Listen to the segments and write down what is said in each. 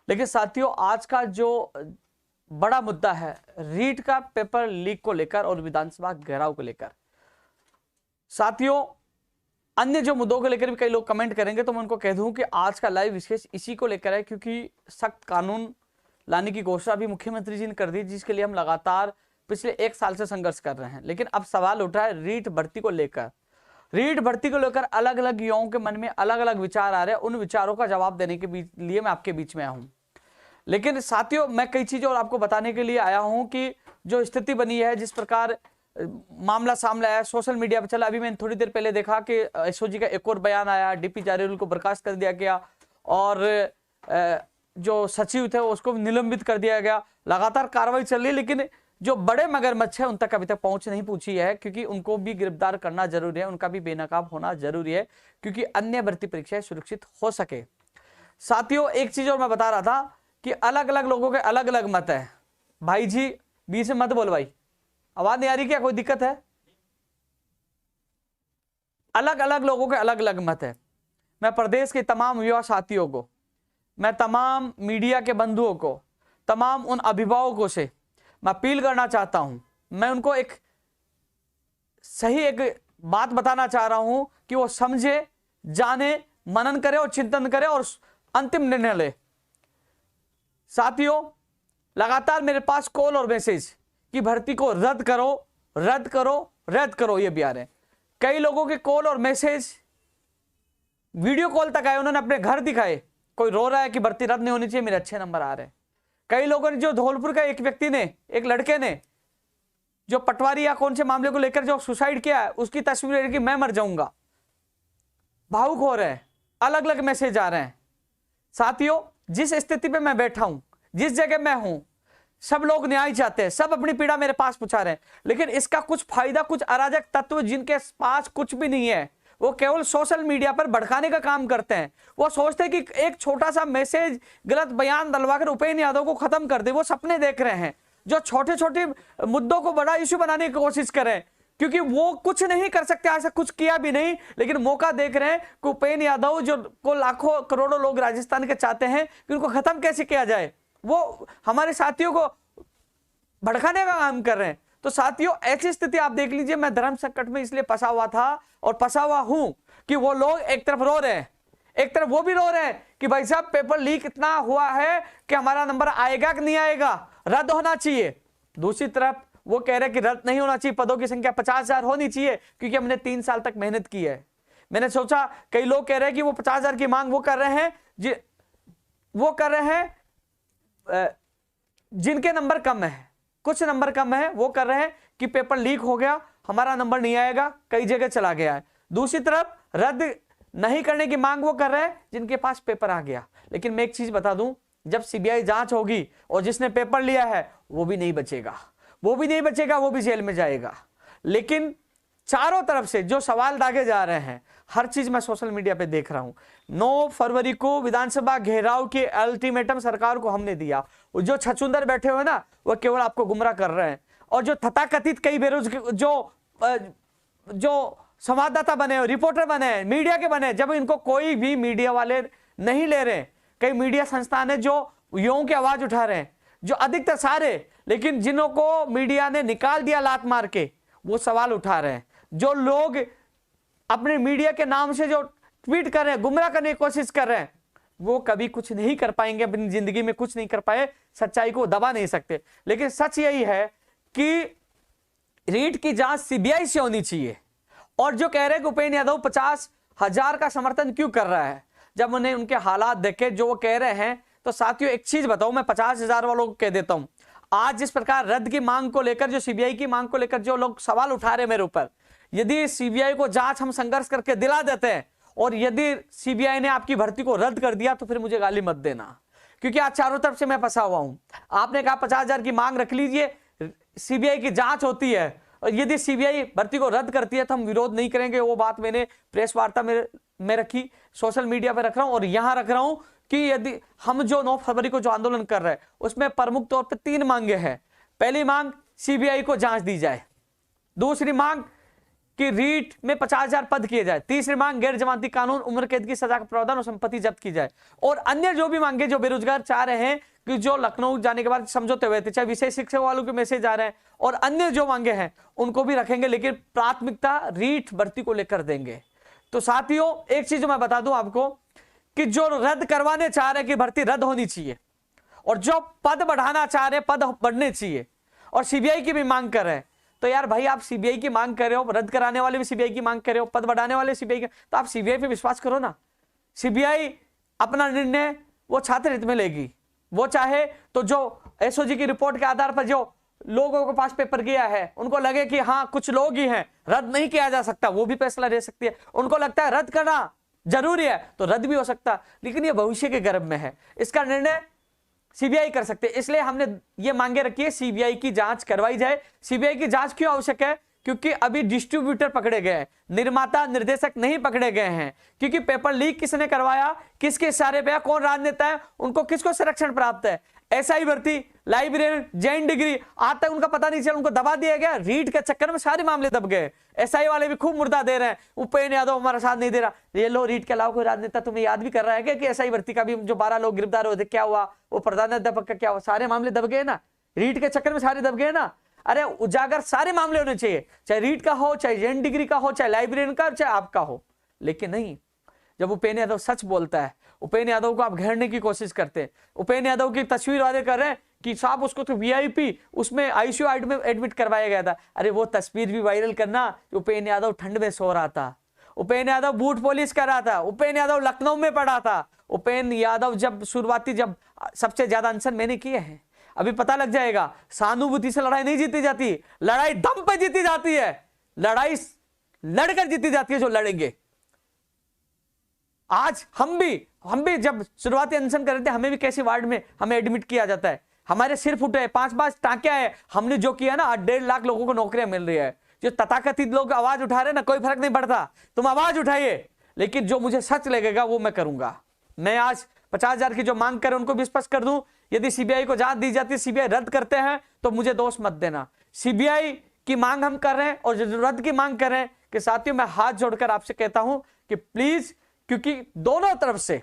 लेकिन साथियों, आज का जो बड़ा मुद्दा है रीट का पेपर लीक को लेकर और विधानसभा घेराव को लेकर। साथियों, अन्य जो मुद्दों को लेकर भी कई लोग कमेंट करेंगे, तो मैं उनको कह दूं कि आज का लाइव विशेष इसी को लेकर है, क्योंकि सख्त कानून लाने की घोषणा भी मुख्यमंत्री जी ने कर दी, जिसके लिए हम लगातार पिछले 1 साल से संघर्ष कर रहे हैं। लेकिन अब सवाल उठ रहा है रीट भर्ती को लेकर। रीट भर्ती को लेकर अलग अलग युवाओं के मन में अलग अलग विचार आ रहे हैं। उन विचारों का जवाब देने के लिए मैं आपके बीच में आया हूं। लेकिन साथियों, मैं कई चीजें और आपको बताने के लिए आया हूं कि जो स्थिति बनी है, जिस प्रकार मामला सामने आया, सोशल मीडिया पर चला। अभी मैंने थोड़ी देर पहले देखा कि एसओजी का एक और बयान आया, डीपी जारील को बर्खास्त कर दिया गया और जो सचिव थे उसको निलंबित कर दिया गया। लगातार कार्रवाई चल रही है, लेकिन जो बड़े मगरमच्छ है उन तक अभी तक पहुंच नहीं पूछी है, क्योंकि उनको भी गिरफ्तार करना जरूरी है, उनका भी बेनकाब होना जरूरी है, क्योंकि अन्य भर्ती परीक्षाएं सुरक्षित हो सके। साथियों, एक चीज और मैं बता रहा था कि अलग अलग लोगों के अलग अलग मत है। भाई जी बीच में मत बोल भाई, आवाज नहीं आ रही क्या? कोई दिक्कत है? अलग अलग लोगों के अलग अलग मत है। मैं प्रदेश के तमाम युवा साथियों को, मैं तमाम मीडिया के बंधुओं को, तमाम उन अभिभावकों से मैं अपील करना चाहता हूं। मैं उनको एक सही बात बताना चाह रहा हूं कि वो समझे, जाने, मनन करे और चिंतन करे और अंतिम निर्णय ले। साथियों, लगातार मेरे पास कॉल और मैसेज कि भर्ती को रद्द करो, रद्द करो, रद्द करो, ये भी आ रहे हैं। कई लोगों के कॉल और मैसेज, वीडियो कॉल तक आए, उन्होंने अपने घर दिखाए। कोई रो रहा है कि भर्ती रद्द नहीं होनी चाहिए, मेरे अच्छे नंबर आ रहे हैं। कई लोगों ने, जो धौलपुर का एक व्यक्ति ने, एक लड़के ने जो पटवारी या कौन से मामले को लेकर जो सुसाइड किया है, उसकी तस्वीर कि मैं मर जाऊंगा, भावुक हो रहे हैं। अलग अलग मैसेज आ रहे हैं। साथियों, जिस स्थिति पे मैं बैठा हूं, जिस जगह मैं हूं, सब लोग न्याय चाहते हैं, सब अपनी पीड़ा मेरे पास पहुंचा रहे हैं। लेकिन इसका कुछ फायदा कुछ अराजक तत्व जिनके पास कुछ भी नहीं है, वो केवल सोशल मीडिया पर भड़काने का काम करते हैं। वो सोचते हैं कि एक छोटा सा मैसेज, गलत बयान डलवाकर उपेंद्र यादव को खत्म कर दे। वो सपने देख रहे हैं, जो छोटे छोटे मुद्दों को बड़ा इश्यू बनाने की कोशिश करें, क्योंकि वो कुछ नहीं कर सकते, ऐसा कुछ किया भी नहीं, लेकिन मौका देख रहे हैं कि उपेंद्र यादव जो को लाखों करोड़ों लोग राजस्थान के चाहते हैं कि उनको खत्म कैसे किया जाए, वो हमारे साथियों को भड़काने का काम कर रहे हैं। तो साथियों, ऐसी स्थिति आप देख लीजिए। मैं धर्म संकट में इसलिए फंसा हुआ था और फंसा हुआ हूं कि वो लोग एक तरफ रो रहे हैं, एक तरफ वो भी रो रहे हैं कि भाई साहब पेपर लीक इतना हुआ है कि हमारा नंबर आएगा कि नहीं आएगा, रद्द होना चाहिए। दूसरी तरफ वो कह रहे हैं कि रद्द नहीं होना चाहिए, पदों की संख्या 50,000 होनी चाहिए, क्योंकि हमने 3 साल तक मेहनत की है। मैंने सोचा, कई लोग कह रहे हैं कि वो 50,000 की मांग वो कर रहे हैं, वो कर रहे हैं जिनके नंबर कम है, कुछ नंबर कम है, वो कर रहे हैं कि पेपर लीक हो गया, हमारा नंबर नहीं आएगा, कई जगह चला गया है। दूसरी तरफ रद्द नहीं करने की मांग वो कर रहे हैं जिनके पास पेपर आ गया। लेकिन मैं एक चीज बता दूं, जब सीबीआई जांच होगी और जिसने पेपर लिया है वो भी नहीं बचेगा, वो भी नहीं बचेगा, वो भी जेल में जाएगा। लेकिन चारों तरफ से जो सवाल दागे जा रहे हैं, हर चीज मैं सोशल मीडिया पे देख रहा हूं। 9 फरवरी को विधानसभा घेराव के अल्टीमेटम सरकार को हमने दिया। जो छछूंदर बैठे हुए ना, वो केवल आपको गुमराह कर रहे हैं। और जो तथाकथित कई बेरोजगार जो संवाददाता बने, रिपोर्टर बने, मीडिया के बने, जब इनको कोई भी मीडिया वाले नहीं ले रहे, कई मीडिया संस्थान है जो युवाओं की आवाज उठा रहे हैं, जो अधिकतर सारे, लेकिन जिन्हों को मीडिया ने निकाल दिया लात मार के, वो सवाल उठा रहे हैं। जो लोग अपने मीडिया के नाम से जो ट्वीट कर रहे हैं, गुमराह करने की कोशिश कर रहे हैं, वो कभी कुछ नहीं कर पाएंगे, अपनी जिंदगी में कुछ नहीं कर पाए, सच्चाई को दबा नहीं सकते। लेकिन सच यही है कि रीट की जांच सीबीआई से होनी चाहिए। और जो कह रहे हैं कि उपेंद्र यादव 50,000 का समर्थन क्यों कर रहा है, जब उन्हें उनके हालात देखे जो वो कह रहे हैं, तो साथियों एक चीज बताओ, मैं 50,000 वालों को कह देता हूं, आज जिस प्रकार रद्द की मांग को लेकर, जो सीबीआई की मांग को लेकर जो लोग सवाल उठा रहे मेरे ऊपर, यदि सीबीआई को जांच हम संघर्ष करके दिला देते हैं और यदि सीबीआई ने आपकी भर्ती को रद्द कर दिया, तो फिर मुझे गाली मत देना, क्योंकि आज चारों तरफ से मैं फंसा हुआ हूं। आपने कहा 50,000 की मांग रख लीजिए, सीबीआई की जांच होती है, और यदि सीबीआई भर्ती को रद्द करती है तो हम विरोध नहीं करेंगे। वो बात मैंने प्रेस वार्ता में रखी, सोशल मीडिया पर रख रहा हूं और यहां रख रहा हूं कि यदि हम जो 9 फरवरी को जो आंदोलन कर रहे हैं, उसमें प्रमुख तौर पर 3 मांगे हैं। पहली मांग, सीबीआई को जांच दी जाए। दूसरी मांग, कि रीट में 50,000 पद किए जाए। तीसरी मांग, गैर जमानती कानून, उम्र कैद की सजा का प्रावधान और संपत्ति जब्त की जाए। और अन्य जो भी मांगे जो बेरोजगार चाह रहे हैं कि जो लखनऊ जाने के बाद समझौते हुए थे, चाहे विशेष शिक्षा वालों के मैसेज आ रहे हैं और अन्य जो मांगे हैं उनको भी रखेंगे, लेकिन प्राथमिकता रीट भर्ती को लेकर देंगे। तो साथियों एक चीज मैं बता दूं आपको कि जो रद्द करवाने चाह रहे हैं कि भर्ती रद्द होनी चाहिए, और जो पद बढ़ाना चाह रहे हैं पद बढ़ने चाहिए, और सीबीआई की भी मांग कर रहे हैं, तो यार भाई आप सीबीआई की मांग कर रहे हो, रद्द कराने वाले भी सीबीआई की मांग कर रहे हो, पद बढ़ाने वाले सीबीआई के, तो आप सीबीआई पे विश्वास करो ना। सीबीआई अपना निर्णय वो छात्र हित में लेगी। वो चाहे तो जो एसओजी की रिपोर्ट के आधार पर जो लोगों के पास पेपर गया है, उनको लगे कि हाँ कुछ लोग ही हैं, रद्द नहीं किया जा सकता, वो भी फैसला ले सकती है। उनको लगता है रद्द करना जरूरी है तो रद्द भी हो सकता, लेकिन ये भविष्य के गर्भ में है, इसका निर्णय सीबीआई कर सकते हैं। इसलिए हमने ये मांगे रखी है सीबीआई की जांच करवाई जाए। सीबीआई की जांच क्यों आवश्यक है? क्योंकि अभी डिस्ट्रीब्यूटर पकड़े गए हैं, निर्माता निर्देशक नहीं पकड़े गए हैं, क्योंकि पेपर लीक किसने करवाया, किसके इशारे पे, कौन राजनेता है, उनको किसको संरक्षण प्राप्त है। एसआई भर्ती, लाइब्रेरियन, जैन डिग्री, आज तक उनका पता नहीं चला, उनको दबा दिया गया। रीट के चक्कर में सारे मामले दब गए। एसआई वाले भी खूब मुर्दा दे रहे हैं, उपेन्द्र यादव हमारा साथ नहीं दे रहा। ये लो रीट के अलावा कोई राजनेता तुम्हें याद भी कर रहा है कि एसआई भर्ती का भी जो 12 लोग गिरफ्तार हुए थे क्या हुआ, वो प्रधानाध्यापक का क्या हुआ, सारे मामले दब गए ना, रीट के चक्कर में सारे दब गए ना। अरे उजागर सारे मामले होने चाहिए, चाहे रीट का हो, चाहे जैन डिग्री का हो, चाहे लाइब्रेरियन का, चाहे आपका हो। लेकिन नहीं, जब उपेन्द्र यादव सच बोलता है, उपेन्द्र यादव को आप घेरने की कोशिश करते हैं, उपेन्द्र यादव की तस्वीर वादे कर रहे हैं कि साहब उसको तो वीआईपी उसमें आईसीयू में एडमिट करवाया गया था। अरे वो तस्वीर भी वायरल करना, उपेन्द्र यादव ठंड में सो रहा था, उपेन्द्र यादव बूट पॉलिश कर रहा था, उपेन्द्र यादव लखनऊ में पड़ा था। उपेन्द्र यादव जब सबसे ज्यादा अनशन मैंने किए हैं, अभी पता लग जाएगा। सहानुभूति से लड़ाई नहीं जीती जाती, लड़ाई दम पे जीती जाती है, लड़ाई लड़कर जीती जाती है जो लड़ेंगे। आज हम भी जब शुरुआती अनशन कर रहे थे, हमें भी कैसे वार्ड में हमें एडमिट किया जाता है, हमारे सिर फुटे, 5-5 टांके आए, हमने जो किया ना, 1.5 लाख लोगों को नौकरियां मिल रही है। जो तथाकथित लोग आवाज उठा रहे हैं ना, कोई फर्क नहीं पड़ता, तुम आवाज उठाइए, लेकिन जो मुझे सच लगेगा वो मैं करूंगा। मैं आज 50,000 की जो मांग कर उनको भी स्पष्ट कर दूं, यदि सीबीआई को जांच दी जाती है, सीबीआई रद्द करते हैं तो मुझे दोष मत देना। सीबीआई की मांग हम कर रहे हैं और जो रद्द की मांग कर रहे हैं कि साथियों मैं हाथ जोड़कर आपसे कहता हूं कि प्लीज, क्योंकि दोनों तरफ से,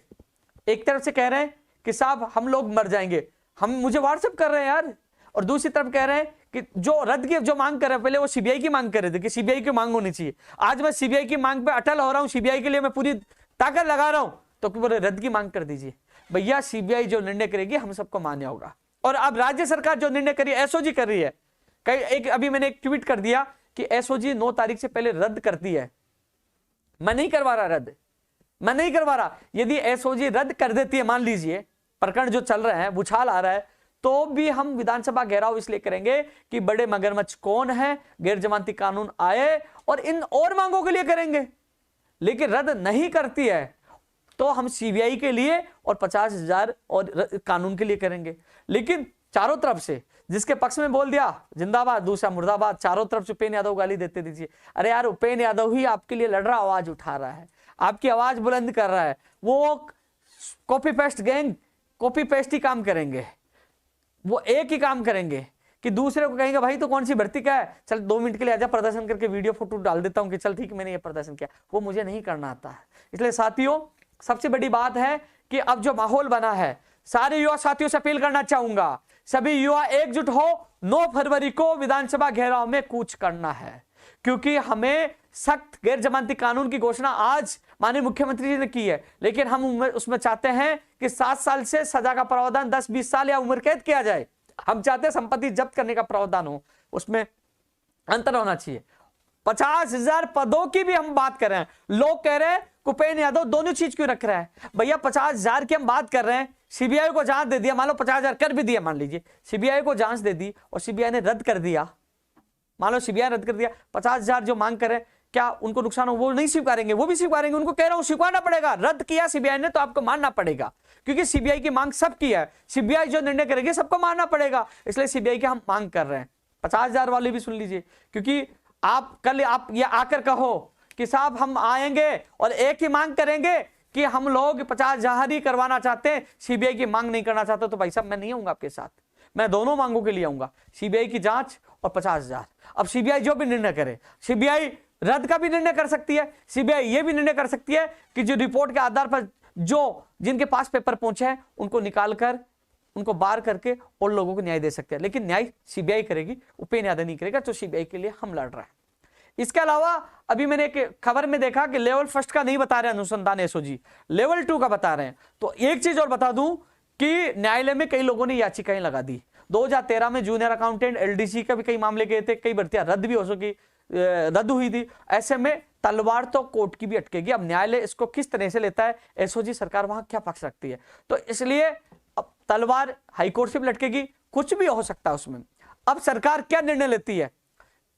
एक तरफ से कह रहे हैं कि साहब हम लोग मर जाएंगे, हम मुझे व्हाट्सएप कर रहे हैं यार, और दूसरी तरफ कह रहे हैं कि जो रद्द की जो मांग कर रहे हैं, पहले वो सीबीआई की मांग कर रहे थे कि सीबीआई की मांग होनी चाहिए। आज मैं सीबीआई की मांग पे अटल हो रहा हूं, सीबीआई के लिए मैं पूरी ताकत लगा रहा हूं, तो बोले रद्द की मांग कर दीजिए। भैया सीबीआई जो निर्णय करेगी हम सबको मान्य होगा। और अब राज्य सरकार जो निर्णय करी, एसओजी कर रही है, अभी मैंने एक ट्वीट कर दिया कि एसओजी 9 तारीख से पहले रद्द करती है। मैं नहीं करवा रहा रद्द, मैं नहीं करवा रहा। यदि एसओजी रद्द कर देती है, मान लीजिए प्रकरण जो चल रहे हैं, बुछाल आ रहा है, तो भी हम विधानसभा घेराव इसलिए करेंगे कि बड़े मगरमच्छ कौन है, गैर जमानती कानून आए, और इन और मांगों के लिए करेंगे। लेकिन रद्द नहीं करती है तो हम सीबीआई के लिए और 50,000 और कानून के लिए करेंगे। लेकिन चारों तरफ से जिसके पक्ष में बोल दिया जिंदाबाद, दूसरा मुर्दाबाद, चारों तरफ से उपेन्द्र यादव गाली देते दीजिए। अरे यार उपेन्द्र यादव ही आपके लिए लड़ रहा, आवाज उठा रहा है, आपकी आवाज बुलंद कर रहा है। वो copy paste gang copy paste ही काम करेंगे, वो एक ही काम करेंगे कि दूसरे को कहेंगे भाई तो कौन सी भर्ती का है, चल 2 मिनट के लिए आजा प्रदर्शन करके वीडियो फोटो डाल देता हूं कि चल ठीक मैंने ये प्रदर्शन किया। वो मुझे नहीं करना आता है। इसलिए साथियों सबसे बड़ी बात है कि अब जो माहौल बना है, सारे युवा साथियों से अपील करना चाहूंगा, सभी युवा एकजुट हो, 9 फरवरी को विधानसभा घेराव में कूच करना है, क्योंकि हमें सख्त गैर जमानती कानून की घोषणा आज माननीय मुख्यमंत्री जी ने की है, लेकिन हम उसमें चाहते हैं कि 7 साल से सजा का प्रावधान 10-20 साल या उम्र कैद किया जाए। हम चाहते हैं संपत्ति जब्त करने का प्रावधान हो, उसमें अंतर होना चाहिए। 50,000 पदों की भी हम बात कर रहे हैं। लोग कह रहे हैं उपेन्द्र यादव दोनों चीज क्यों रख रहा है? भैया 50,000 की हम बात कर रहे हैं, सीबीआई को जांच दे दिया, मान लो 50,000 कर भी दिया, मान लीजिए सीबीआई को जांच दे दी और सीबीआई ने रद्द कर दिया, मान लो सीबीआई रद्द कर दिया, 50,000 जो मांग करें क्या उनको नुकसान हो? वो नहीं स्वीकारेंगे, वो भी स्वीकारेंगे। उनको कह रहा हूं स्वीकारना पड़ेगा, रद्द किया सीबीआई ने तो आपको मानना पड़ेगा, क्योंकि सीबीआई की मांग सबकी है, सीबीआई जो निर्णय करेगी सबको मानना पड़ेगा। इसलिए सीबीआई की हम मांग कर रहे हैं। 50,000 वाले भी सुन लीजिए, क्योंकि आप कल आप ये आकर कहो कि साहब हम आएंगे और एक ही मांग करेंगे कि हम लोग 50,000 ही करवाना चाहते हैं, सीबीआई की मांग नहीं करना चाहते, तो भाई साहब मैं नहीं आऊंगा आपके साथ, मैं दोनों मांगों के लिए आऊंगा, सीबीआई की जांच और 50,000। अब सीबीआई जो भी निर्णय करे, सीबीआई रद्द का भी निर्णय कर सकती है, सीबीआई ये भी निर्णय कर सकती है कि जो रिपोर्ट के आधार पर जो जिनके पास पेपर पहुंचे हैं उनको निकालकर उनको बाहर करके और लोगों को न्याय दे सकते हैं। लेकिन न्याय सीबीआई करेगी, उपेंद्र यादव नहीं करेगा, तो सीबीआई के लिए हम लड़ रहे हैं। इसके अलावा अभी मैंने एक खबर में देखा कि लेवल फर्स्ट का नहीं बता रहे अनुसंधान एसओजी, लेवल 2 का बता रहे हैं। तो एक चीज और बता दूं कि न्यायालय में कई लोगों ने याचिकाएं लगा दी। 2013 में जूनियर अकाउंटेंट एलडीसी का भी कई मामले गए थे, कई भर्तियां रद्द भी हो सकी, रद्द हुई थी। ऐसे में तलवार तो कोर्ट की भी अटकेगी। अब न्यायालय इसको किस तरह से लेता है, एसओजी सरकार वहां क्या पक्ष रखती है, तो इसलिए अब तलवार हाईकोर्ट से भी लटकेगी, कुछ भी हो सकता है उसमें। अब सरकार क्या निर्णय लेती है,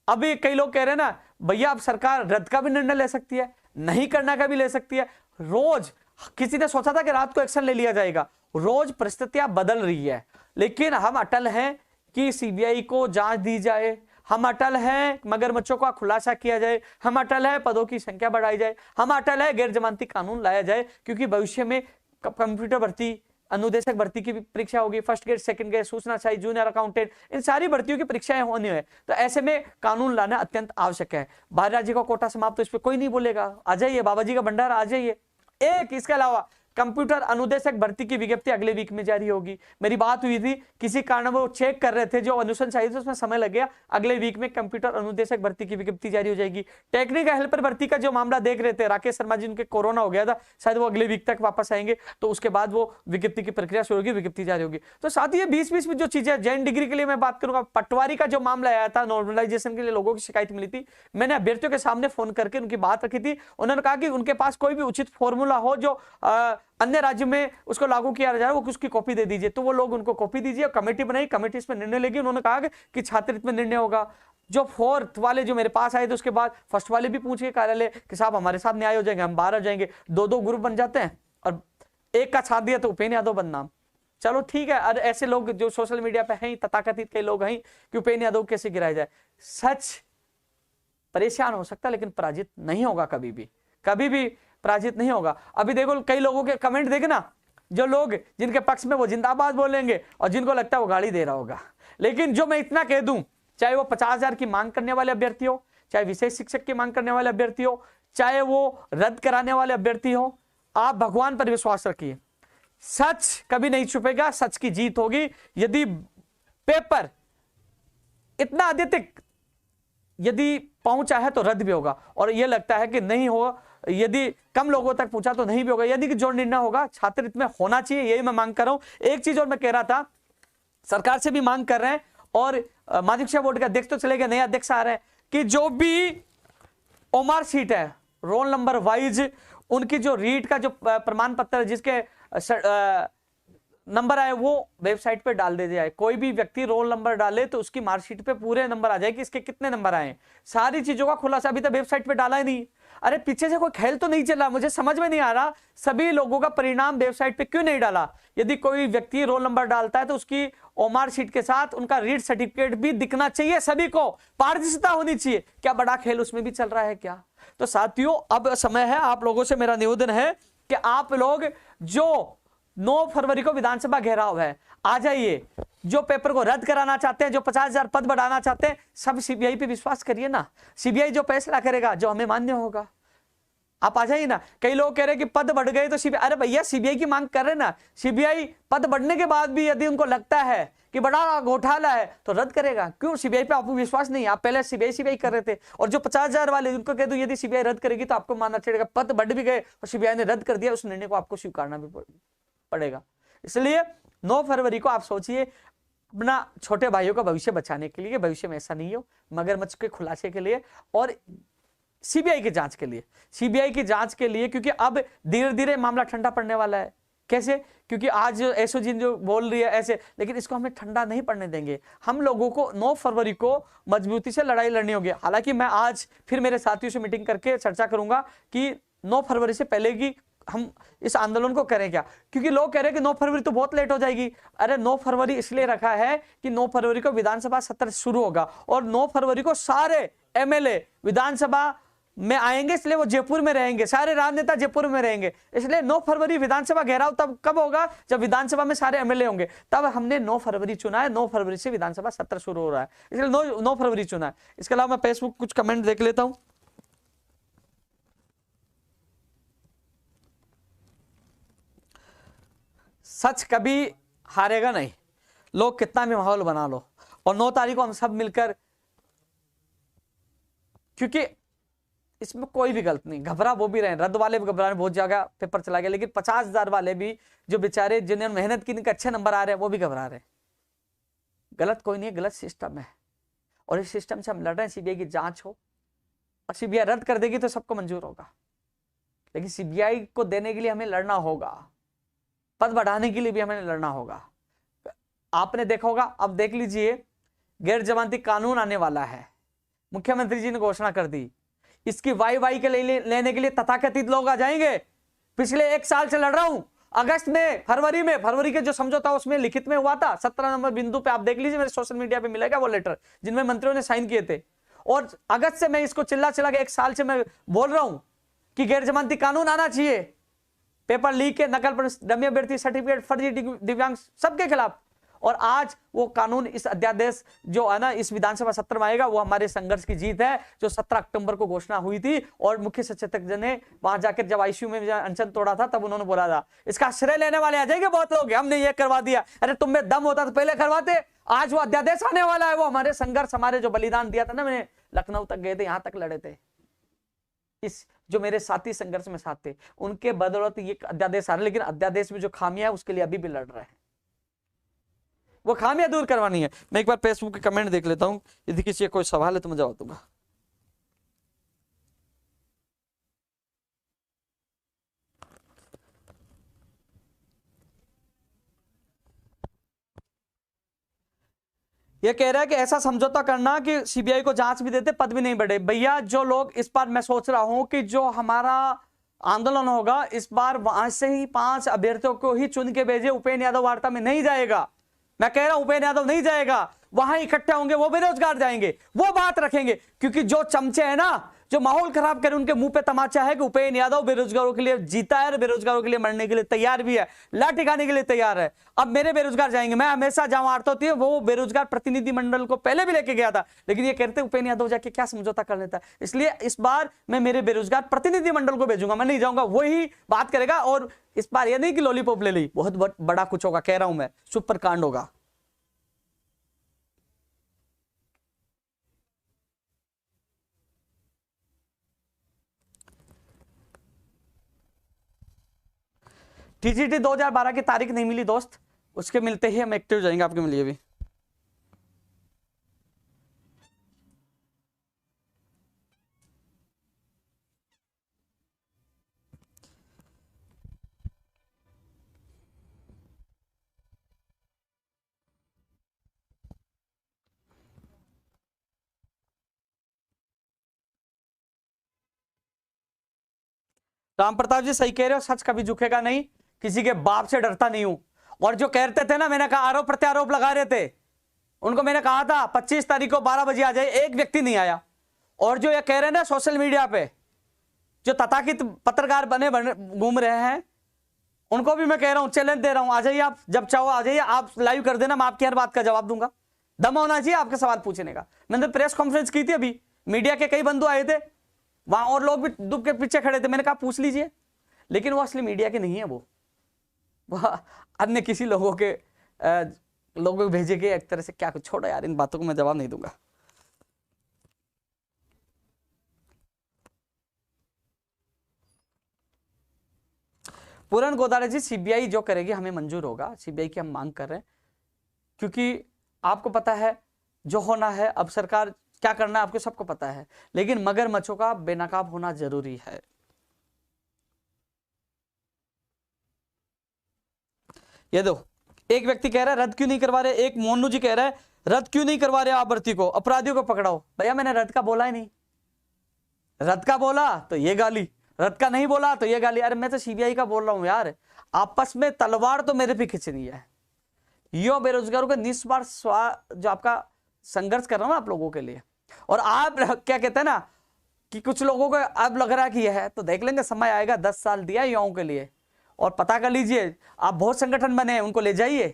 अभी कई लोग कह रहे हैं ना भैया अब सरकार रद्द का भी निर्णय ले सकती है, नहीं करना का भी ले सकती है। रोज किसी ने सोचा था कि रात को एक्शन ले लिया जाएगा, रोज परिस्थितियां बदल रही है, लेकिन हम अटल हैं कि सीबीआई को जांच दी जाए, हम अटल हैं मगरमच्छों का खुलासा किया जाए, हम अटल है पदों की संख्या बढ़ाई जाए, हम अटल है गैर जमानती कानून लाया जाए, क्योंकि भविष्य में कंप्यूटर भर्ती, अनुदेशक भर्ती की भी परीक्षा होगी, फर्स्ट ग्रेड, सेकंड ग्रेड, सूचना चाहिए, जूनियर अकाउंटेंट, इन सारी भर्तियों की परीक्षाएं होनी है। तो ऐसे में कानून लाना अत्यंत आवश्यक है। बाहर राज्य का कोटा समाप्त, तो इस पर कोई नहीं बोलेगा, आ जाइए बाबा जी का भंडार, आ जाइए। एक इसके अलावा कंप्यूटर अनुदेशक भर्ती की विज्ञप्ति अगले वीक में जारी होगी। मेरी बात हुई थी, किसी कारण वो चेक कर रहे थे, जो अनुशंसा चाहिए था उसमें समय लग गया, अगले वीक में कंप्यूटर अनुदेशक भर्ती की विज्ञप्ति जारी हो जाएगी। टेक्निकल हेल्पर भर्ती का जो मामला देख रहे थे, राकेश शर्मा जी उनके कोरोना हो गया था, शायद वो अगले वीक तक वापस आएंगे, तो उसके बाद वो विज्ञप्ति की प्रक्रिया शुरू होगी, विज्ञप्ति जारी होगी। तो साथ ही 20-20 में जो चीजें, जैन डिग्री के लिए मैं बात करूंगा, पटवारी का जो मामला आया था, नॉर्मलाइजेशन के लिए लोगों की शिकायत मिली थी, मैंने अभ्यर्थियों के सामने फोन करके उनकी बात रखी थी। उन्होंने कहा कि उनके पास कोई भी उचित फॉर्मूला हो जो अन्य राज्य में उसको लागू किया जा रहा है, वो उसकी कॉपी दे दीजिए। तो वो लोग उनको कॉपी दीजिए, कमेटी बनाई, कमेटी इसमें निर्णय लेगी। उन्होंने कहा कि छात्रहित में निर्णय होगा। जो फोर्थ वाले जो मेरे पास आए थे, उसके बाद फर्स्ट वाले भी पूछे कार्यालय कि साहब हमारे साथ न्याय हो जाएंगे, हम बाहर आ जाएंगे। 2-2 ग्रुप बन जाते हैं और एक का साथ दिया तो उपेंद्र यादव बदनाम। चलो ठीक है, और ऐसे लोग जो सोशल मीडिया पे हैं, तथाकथित कई लोग हैं कि उपेंद्र यादव कैसे गिराया जाए। सच परेशान हो सकता है, लेकिन पराजित नहीं होगा, कभी भी पराजित नहीं होगा। अभी देखो कई लोगों के कमेंट देखना, जो लोग जिनके पक्ष में वो जिंदाबाद बोलेंगे और जिनको लगता है वो गाली दे रहा होगा। लेकिन जो मैं इतना कह दूं, चाहे वो 50,000 की मांग करने वाले अभ्यर्थी हो, चाहे विशेष शिक्षक की मांग करने वाले अभ्यर्थी हो, चाहे वो रद्द कराने वाले अभ्यर्थी हो, आप भगवान पर विश्वास रखिए, सच कभी नहीं छुपेगा, सच की जीत होगी। यदि पेपर इतना अत्यधिक यदि पहुंचा है तो रद्द भी होगा, और यह लगता है कि नहीं हो, यदि कम लोगों तक पहुंचा तो नहीं भी होगा। यदि जो निर्णय होगा छात्रहित में होना चाहिए, यही मैं मांग कर रहा हूं। एक चीज और मैं कह रहा था, सरकार से भी मांग कर रहे हैं, और माध्यमिक शिक्षा बोर्ड का अध्यक्ष तो चले गए, नए अध्यक्ष आ रहे हैं, कि जो भी ओमार सीट है, रोल नंबर वाइज उनकी जो रीट का जो प्रमाण पत्र जिसके नंबर आए वो वेबसाइट पे डाल दे जाए। कोई भी व्यक्ति रोल नंबर डाले तो उसकी मार्कशीट पे पूरे नंबर आ जाए कि इसके कितने नंबर आए। सारी चीजों का खुलासा अभी तक वेबसाइट पे डाला ही नहीं। अरे पीछे से कोई खेल तो नहीं चला, मुझे समझ में नहीं आ रहा, सभी लोगों का परिणाम वेबसाइट पे क्यों नहीं डाला। यदि कोई व्यक्ति रोल नंबर डालता है तो उसकी ओमार शीट के साथ उनका रीट सर्टिफिकेट भी दिखना चाहिए, सभी को पारदर्शिता होनी चाहिए। क्या बड़ा खेल उसमें भी चल रहा है क्या? तो साथियों अब समय है, आप लोगों से मेरा निवेदन है कि आप लोग जो 9 फरवरी को विधानसभा घेराव है, आ जाइए। जो पेपर को रद्द कराना चाहते हैं, जो 50,000 पद बढ़ाना चाहते हैं, सब सीबीआई पे विश्वास करिए ना। सीबीआई जो फैसला करेगा, जो हमें मान्य होगा, आप आ जाइए ना। कई लोग कह रहे हैं कि पद बढ़ गए तो सीबीआई, अरे भैया सीबीआई की मांग कर रहे ना। सीबीआई पद बढ़ने के बाद भी यदि उनको लगता है कि बड़ा घोटाला है तो रद्द करेगा। क्यों? सीबीआई पे आपको विश्वास नहीं। आप पहले सीबीआई कर रहे थे, और जो 50,000 वाले उनको कह दो यदि सीबीआई रद्द करेगी तो आपको मानना चाहिए। पद बढ़ भी गए और सीबीआई ने रद्द कर दिया, उस निर्णय को आपको स्वीकारना भी पड़ेगा। इसलिए 9 फरवरी को आप सोचिए, अपना छोटे भाइयों का भविष्य बचाने के लिए, भविष्य में ऐसा नहीं हो, मगरमच्छ के खुलासे के लिए और सीबीआई की जांच के लिए, सीबीआई की जांच के लिए, क्योंकि अब धीरे धीरे मामला ठंडा पड़ने वाला है। कैसे? क्योंकि आज एसओजी जो बोल रही है ऐसे, लेकिन इसको हमें ठंडा नहीं पड़ने देंगे। हम लोगों को 9 फरवरी को मजबूती से लड़ाई लड़नी होगी। हालांकि मैं आज फिर मेरे साथियों से मीटिंग करके चर्चा करूंगा कि 9 फरवरी से पहले की हम इस आंदोलन को करें क्या, क्योंकि लोग कह रहे हैं कि 9 फरवरी तो बहुत लेट हो जाएगी। अरे 9 फरवरी इसलिए रखा है कि 9 फरवरी को विधानसभा सत्र शुरू होगा और 9 फरवरी को सारे एमएलए विधानसभा में आएंगे, इसलिए वो जयपुर में रहेंगे, सारे राजनेता जयपुर में रहेंगे। इसलिए 9 फरवरी विधानसभा घेराव तब कब होगा? जब विधानसभा में सारे एमएलए होंगे। तब हमने 9 फरवरी चुना है। 9 फरवरी से विधानसभा सत्र शुरू हो रहा है, इसलिए 9 फरवरी चुना है। इसके अलावा मैं फेसबुक कुछ कमेंट देख लेता हूं। सच कभी हारेगा नहीं, लोग कितना भी माहौल बना लो। और 9 तारीख को हम सब मिलकर, क्योंकि इसमें कोई भी गलत नहीं, घबरा वो भी रहे, रद्द वाले भी घबरा रहे, बहुत जगह पेपर चला गया, लेकिन 50,000 वाले भी जो बेचारे जिन्होंने मेहनत की, इनके अच्छे नंबर आ रहे हैं, वो भी घबरा रहे हैं। गलत कोई नहीं है, गलत सिस्टम है, और इस सिस्टम से हम लड़ रहे हैं। सीबीआई की जांच हो, और सीबीआई रद्द कर देगी तो सबको मंजूर होगा, लेकिन सीबीआई को देने के लिए हमें लड़ना होगा, पद बढ़ाने के लिए भी हमें लड़ना होगा। आपने देखा होगा, अब देख लीजिए, गैर जमानती कानून आने वाला है, मुख्यमंत्री जी ने घोषणा कर दी। इसकी वाई के लेने के लिए तथाकथित लोग आ जाएंगे। पिछले 1 साल से लड़ रहा हूं, अगस्त में, फरवरी के जो समझौता उसमें लिखित में हुआ था, 17 नंबर बिंदु पे आप देख लीजिए, मेरे सोशल मीडिया पे मिलेगा वो लेटर, जिनमें मंत्रियों ने साइन किए थे। और अगस्त से मैं इसको चिल्ला के 1 साल से मैं बोल रहा हूं कि गैर जमानती कानून आना चाहिए, पेपर लीक के, नकल पर डमी अभ्यर्थी सर्टिफिकेट, फर्जी दिव्यांग, सबके खिलाफ। और आज वो कानून, इस अध्यादेश जो है ना, इस विधानसभा सत्र में आएगा, वो हमारे संघर्ष की जीत है, जो 17 अक्टूबर को घोषणा हुई थी। और मुख्य सचेतक जी ने वहां जाकर जब आईसीयू में अनशन तोड़ा था, तब उन्होंने बोला था, इसका श्रेय लेने वाले आ जाएंगे बहुत लोग, हमने ये करवा दिया। अरे तुम में दम होता तो पहले करवाते। आज वो अध्यादेश आने वाला है, वो हमारे संघर्ष, हमारे जो बलिदान दिया था ना, मैंने लखनऊ तक गए थे, यहां तक लड़े थे, इस जो मेरे साथी संघर्ष में साथ थे, उनके बदौलत ये अध्यादेश आ रहा है। लेकिन अध्यादेश में जो खामियां है, उसके लिए अभी भी लड़ रहे हैं, वो खामियां दूर करवानी है। मैं एक बार फेसबुक के कमेंट देख लेता हूं, यदि किसी का कोई सवाल है तो मैं जवाब दूंगा। ये कह रहा है कि ऐसा समझौता करना कि सीबीआई को जांच भी देते, पद भी नहीं बढ़े। भैया जो लोग, इस बार मैं सोच रहा हूं कि जो हमारा आंदोलन होगा, इस बार वहां से ही 5 अभ्यर्थियों को ही चुन के भेजे, उपेंद्र यादव वार्ता में नहीं जाएगा। मैं कह रहा हूं उपेंद्र यादव नहीं जाएगा, वहां इकट्ठे होंगे, वो बेरोजगार जाएंगे, वो बात रखेंगे। क्योंकि जो चमचे हैं ना, जो माहौल खराब करें, उनके मुंह पे तमाचा है कि उपेंद्र यादव बेरोजगारों के लिए जीता है, बेरोजगारों के लिए मरने के लिए तैयार भी है, लाठी खाने के लिए तैयार है। अब मेरे बेरोजगार जाएंगे, मैं हमेशा जहां वार्ता होती है, वो बेरोजगार प्रतिनिधि मंडल को पहले भी लेके गया था, लेकिन ये कहते उपेंद्र यादव जाके क्या समझौता कर लेता है। इसलिए इस बार मैं मेरे बेरोजगार प्रतिनिधि मंडल को भेजूंगा, मैं नहीं जाऊंगा, वही बात करेगा। और इस बार यह नहीं कि लॉलीपॉप ले ली, बहुत बड़ा कुछ होगा, कह रहा हूं मैं, सुपर कांड होगा। टीजीटी 2012 की तारीख नहीं मिली दोस्त, उसके मिलते ही हम एक्टिव जाएंगे आपके लिए भी। राम प्रताप जी सही कह रहे हो, सच कभी झुकेगा नहीं, किसी के बाप से डरता नहीं हूं। और जो कहते थे ना, मैंने कहा आरोप प्रत्यारोप लगा रहे थे, उनको मैंने कहा था 25 तारीख को 12 बजे आ जाए, एक व्यक्ति नहीं आया। और जो ये कह रहे हैं ना सोशल मीडिया पे, जो तथाकथित पत्रकार बने घूम रहे हैं, उनको भी मैं कह रहा हूं, चैलेंज दे रहा हूं, आ जाइए आप, जब चाहो आ जाइए, आप लाइव कर देना, मैं आपकी हर बात का जवाब दूंगा। दम होना चाहिए आपके सवाल पूछने का। मैंने प्रेस कॉन्फ्रेंस की थी अभी, मीडिया के कई बंधु आए थे वहां, और लोग भी दुब के पीछे खड़े थे, मैंने कहा पूछ लीजिए। लेकिन वो असली मीडिया के नहीं है, वो अन्य किसी लोगों के लोगों को भेजे गए एक तरह से। क्या कुछ, छोड़ो यार, इन बातों को मैं जवाब नहीं दूंगा। पूरन गोदारे जी, सीबीआई जो करेगी हमें मंजूर होगा, सीबीआई की हम मांग कर रहे हैं, क्योंकि आपको पता है जो होना है, अब सरकार क्या करना है आपको सबको पता है, लेकिन मगरमच्छों का बेनकाब होना जरूरी है। ये दो, एक व्यक्ति कह रहा है रद्द क्यों नहीं करवा रहे, एक मोनू जी कह रहा है रद्द क्यों नहीं करवा रहे आप भर्ती को, अपराधियों को पकड़ाओ। भैया मैंने रद्द का बोला ही नहीं, रद्द का बोला तो ये गाली, रद्द का नहीं बोला तो ये गाली। अरे मैं तो सीबीआई का बोल रहा हूं यार, आपस में तलवार तो मेरे पे खिंचनी है। यो बेरोजगारों के निस्वार्थ जो आपका संघर्ष कर रहा हूं आप लोगों के लिए, और आप क्या कहते हैं ना कि कुछ लोगों को अब लग रहा है कि यह है, तो देख लेंगे, समय आएगा, 10 साल दिया युवाओं के लिए। और पता कर लीजिए, आप बहुत संगठन बने हैं, उनको ले जाइए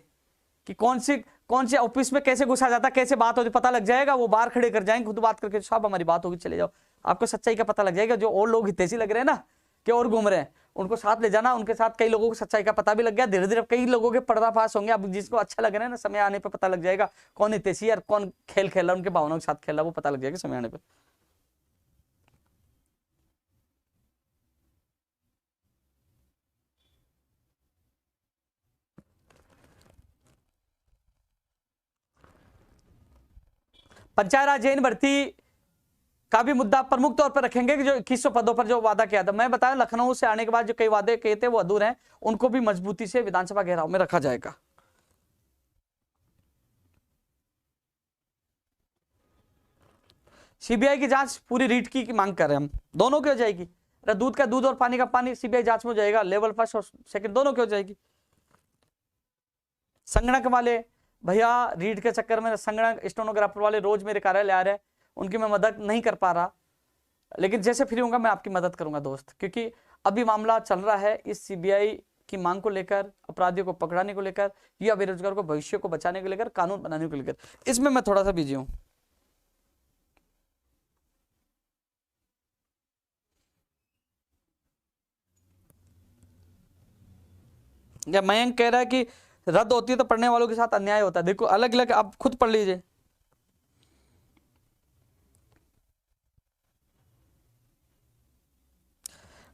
कि कौन से ऑफिस में कैसे घुसा जाता, कैसे बात होती, पता लग जाएगा। वो बाहर खड़े कर जाएंगे, खुद बात करके साहब हमारी बात होगी, चले जाओ, आपको सच्चाई का पता लग जाएगा। जो और लोग हितैषी लग रहे हैं ना कि और घूम रहे हैं, उनको साथ ले जाना, उनके साथ कई लोगों को सच्चाई का पता भी लग गया, धीरे धीरे कई लोगों के पर्दाफाश होंगे। अब जिसको अच्छा लग रहा है ना, समय आने पे पता लग जाएगा कौन हितैषी और कौन खेल खेल रहा है, उनके भावनाओं के साथ खेल रहा है, वो पता लग जाएगा समय आने पे। पंचायत राज जैन भर्ती का भी मुद्दा प्रमुख तौर पर रखेंगे कि जो 2100 पदों पर जो वादा किया था, मैं बताया लखनऊ से आने के बाद जो कई वादे किए थे वो अधूरे हैं, उनको भी मजबूती से विधानसभा घेराव में रखा जाएगा। सीबीआई की जांच पूरी रीट की मांग कर रहे हैं हम, दोनों की हो जाएगी। दूध का दूध और पानी का पानी सीबीआई जांच में हो जाएगा, लेवल फर्स्ट और सेकंड दोनों की हो जाएगी। संगणक वाले भैया रीट के चक्कर में संगणक स्टेनोग्राफर वाले रोज मेरे कार्यालय आ रहे हैं, उनकी मैं मदद नहीं कर पा रहा, लेकिन जैसे फ्री होऊंगा मैं आपकी मदद करूंगा दोस्त, क्योंकि अभी मामला चल रहा है इस सीबीआई की मांग को लेकर, अपराधियों को पकड़ाने को लेकर, या बेरोजगार को भविष्य को बचाने को लेकर, कानून बनाने को लेकर, इसमें मैं थोड़ा सा बिजी हूं। या मयंक कह रहा है कि रद्द होती है तो पढ़ने वालों के साथ अन्याय होता है। देखो अलग अलग आप खुद पढ़ लीजिए।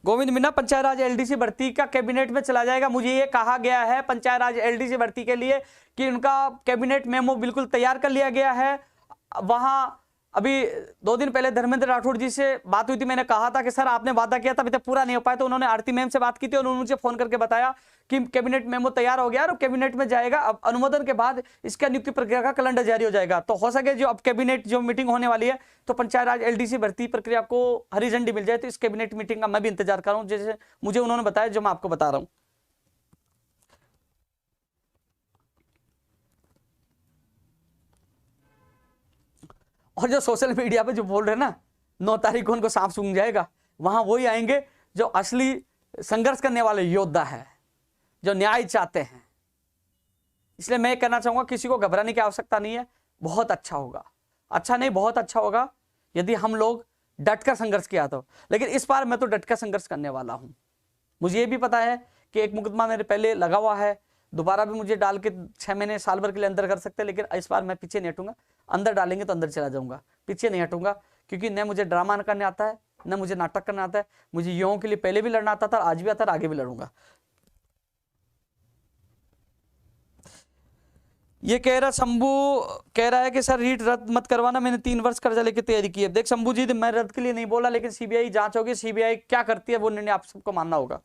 गोविंद मीना, पंचायत राज एलडीसी भर्ती का कैबिनेट में चला जाएगा। मुझे ये कहा गया है पंचायत राज एलडीसी भर्ती के लिए कि उनका कैबिनेट मेमो बिल्कुल तैयार कर लिया गया है। वहां अभी 2 दिन पहले धर्मेंद्र राठौड़ जी से बात हुई थी, मैंने कहा था कि सर आपने वादा किया था अभी तक पूरा नहीं हो पाया, तो उन्होंने आरती मैम से बात की थी और उन्होंने मुझे फोन करके बताया कि कैबिनेट मेमो तैयार हो गया और कैबिनेट में जाएगा। अब अनुमोदन के बाद इसका नियुक्ति प्रक्रिया का कैलेंडर जारी हो जाएगा, तो हो सके जो अब कैबिनेट जो मीटिंग होने वाली है तो पंचायत राज एलडीसी भर्ती प्रक्रिया को हरी झंडी मिल जाए, तो इस कैबिनेट मीटिंग का मैं भी इंतजार कर रहा हूं, जैसे मुझे उन्होंने बताया जो मैं आपको बता रहा हूं। और जो सोशल मीडिया पे जो बोल रहे हैं ना 9 तारीख को उनको सांप सूंघ जाएगा, वहां वही आएंगे जो असली संघर्ष करने वाले योद्धा है, जो न्याय चाहते हैं। इसलिए मैं कहना चाहूंगा किसी को घबराने की आवश्यकता नहीं है, बहुत अच्छा होगा, अच्छा नहीं बहुत अच्छा होगा यदि हम लोग डटकर संघर्ष किया तो। लेकिन इस बार मैं तो डटकर संघर्ष करने वाला हूं। मुझे ये भी पता है कि एक मुकदमा मेरे पहले लगा हुआ है, दोबारा भी मुझे डाल के 6 महीने साल भर के लिए अंदर कर सकते हैं, लेकिन इस बार मैं पीछे नहीं हटूंगा। अंदर डालेंगे तो अंदर चला जाऊंगा, पीछे नहीं हटूंगा, क्योंकि न मुझे ड्रामा करने आता है, न मुझे नाटक करना आता है। मुझे युवाओं के लिए पहले भी लड़ना आता था, आज भी आता है, आगे भी लड़ूंगा। ये कह रहा शंभू कह रहा है कि सर रीट रद्द मत करवाना, मैंने 3 वर्ष कर्जा लेके तैयारी की है। देख शंभू जी, मैं रद्द के लिए नहीं बोला, लेकिन सीबीआई जांच होगी, सीबीआई क्या करती है वो निर्णय आप सबको मानना होगा।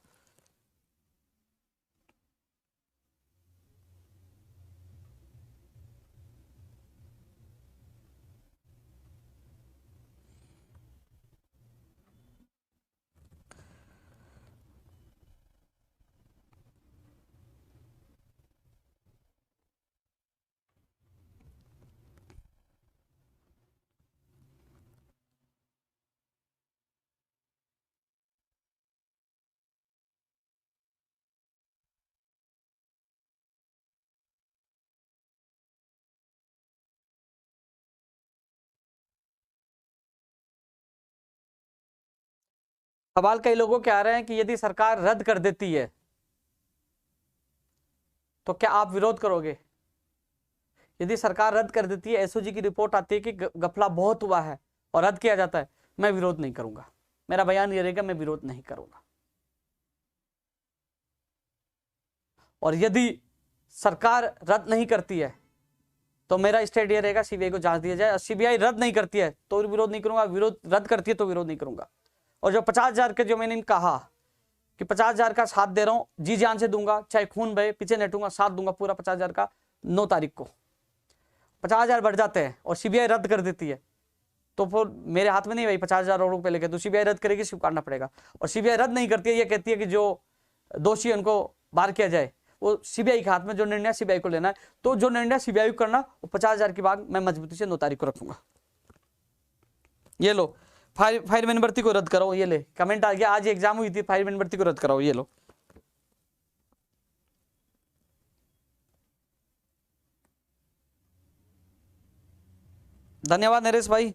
सवाल कई लोगों के आ रहे हैं कि यदि सरकार रद्द कर देती है तो क्या आप विरोध करोगे? यदि सरकार रद्द कर देती है, एसओजी की रिपोर्ट आती है कि गफला बहुत हुआ है और रद्द किया जाता है, मैं विरोध नहीं करूंगा। मेरा बयान ये रहेगा, मैं विरोध नहीं करूंगा। और यदि सरकार रद्द नहीं करती है तो मेरा स्टेट ये रहेगा सीबीआई को जांच दिया जाए, और सीबीआई रद्द नहीं करती है तो विरोध नहीं करूंगा, विरोध रद्द करती है तो विरोध नहीं करूंगा। और जो 50,000 के जो मैंने कहा कि 50,000 का साथ दे रहा हूं, जी जान से दूंगा, चाहे खून बहे, पीछे नेटूंगा, साथ दूंगा पूरा 50,000 का। 9 तारीख को 50,000 बढ़ जाते हैं और सीबीआई रद्द कर देती है तो फिर मेरे हाथ में नहीं भाई 50,000 और रुपए लेके, तो सीबीआई रद्द करेगी, स्वीकारना पड़ेगा। और सीबीआई रद्द नहीं करती है, ये कहती है कि जो दोषी उनको बाहर किया जाए, वो सीबीआई के हाथ में, जो निर्णय सीबीआई को लेना है। तो जो निर्णय सीबीआई को करना, वो 50,000 की बात मैं मजबूती से 9 तारीख को रखूंगा। ये लो, फायरमैन भर्ती को रद्द कराओ, ये ले कमेंट आ गया, आज एग्जाम हुई थी, फायरमैन भर्ती को रद्द कराओ, ये लो। धन्यवाद नरेश भाई।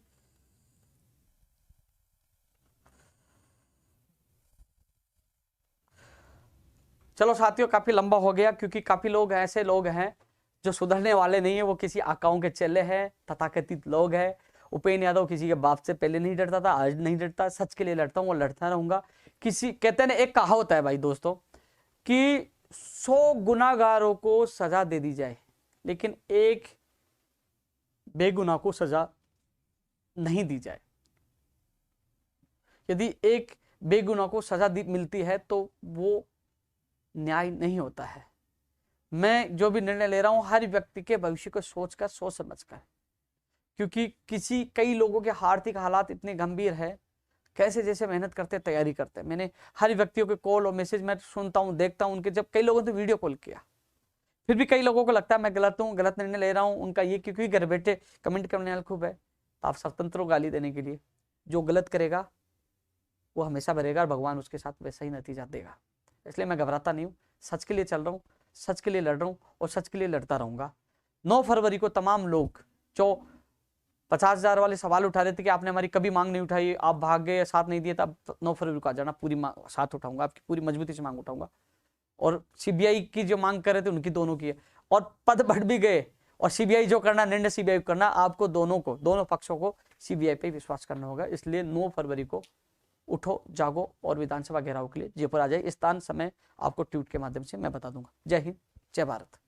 चलो साथियों, काफी लंबा हो गया, क्योंकि काफी लोग ऐसे लोग हैं जो सुधरने वाले नहीं है, वो किसी आकाओं के चेले हैं, तथाकथित लोग हैं। उपेंद्र यादव किसी के बाप से पहले नहीं डरता था, आज नहीं डरता, सच के लिए लड़ता हूँ और लड़ता रहूंगा। किसी कहते हैं ना, एक कहावत है भाई दोस्तों कि 100 गुनाहगारों को सजा दे दी जाए, लेकिन एक बेगुनाह को सजा नहीं दी जाए। यदि एक बेगुनाह को सजा मिलती है तो वो न्याय नहीं होता है। मैं जो भी निर्णय ले रहा हूं, हर व्यक्ति के भविष्य को सोचकर, सोच समझकर, क्योंकि कई लोगों के आर्थिक हालात इतने गंभीर है, कैसे जैसे मेहनत करते तैयारी करते। मैंने हर व्यक्तियों के कॉल और मैसेज मैं सुनता हूं, देखता हूं उनके, जब कई लोगों ने वीडियो कॉल किया, फिर भी कई लोगों को लगता है मैं गलत हूं, गलत निर्णय ले रहा हूं। उनका ये क्योंकि घर बैठे कमेंट करने वाले खूब है, तो आप स्वतंत्र हो गाली देने के लिए। जो गलत करेगा वो हमेशा भरेगा और भगवान उसके साथ वैसा ही नतीजा देगा। इसलिए मैं घबराता नहीं हूँ, सच के लिए चल रहा हूँ, सच के लिए लड़ रहा हूँ और सच के लिए लड़ता रहूंगा। 9 फरवरी को तमाम लोग जो 50,000 वाले सवाल उठा रहे थे कि आपने हमारी कभी मांग नहीं उठाई, आप भाग गए, साथ नहीं दिए, तब 9 फरवरी को आ जाना, पूरी साथ उठाऊंगा, आपकी पूरी मजबूती से मांग उठाऊंगा। और सीबीआई की जो मांग कर रहे थे उनकी दोनों की है, और पद बढ़ भी गए, और सीबीआई जो करना निर्णय सीबीआई करना, आपको दोनों पक्षों को सीबीआई पे विश्वास करना होगा। इसलिए 9 फरवरी को उठो, जागो और विधानसभा घेराव के लिए जयपुर आ जाए। स्थान समय आपको ट्वीट के माध्यम से मैं बता दूंगा। जय हिंद, जय भारत।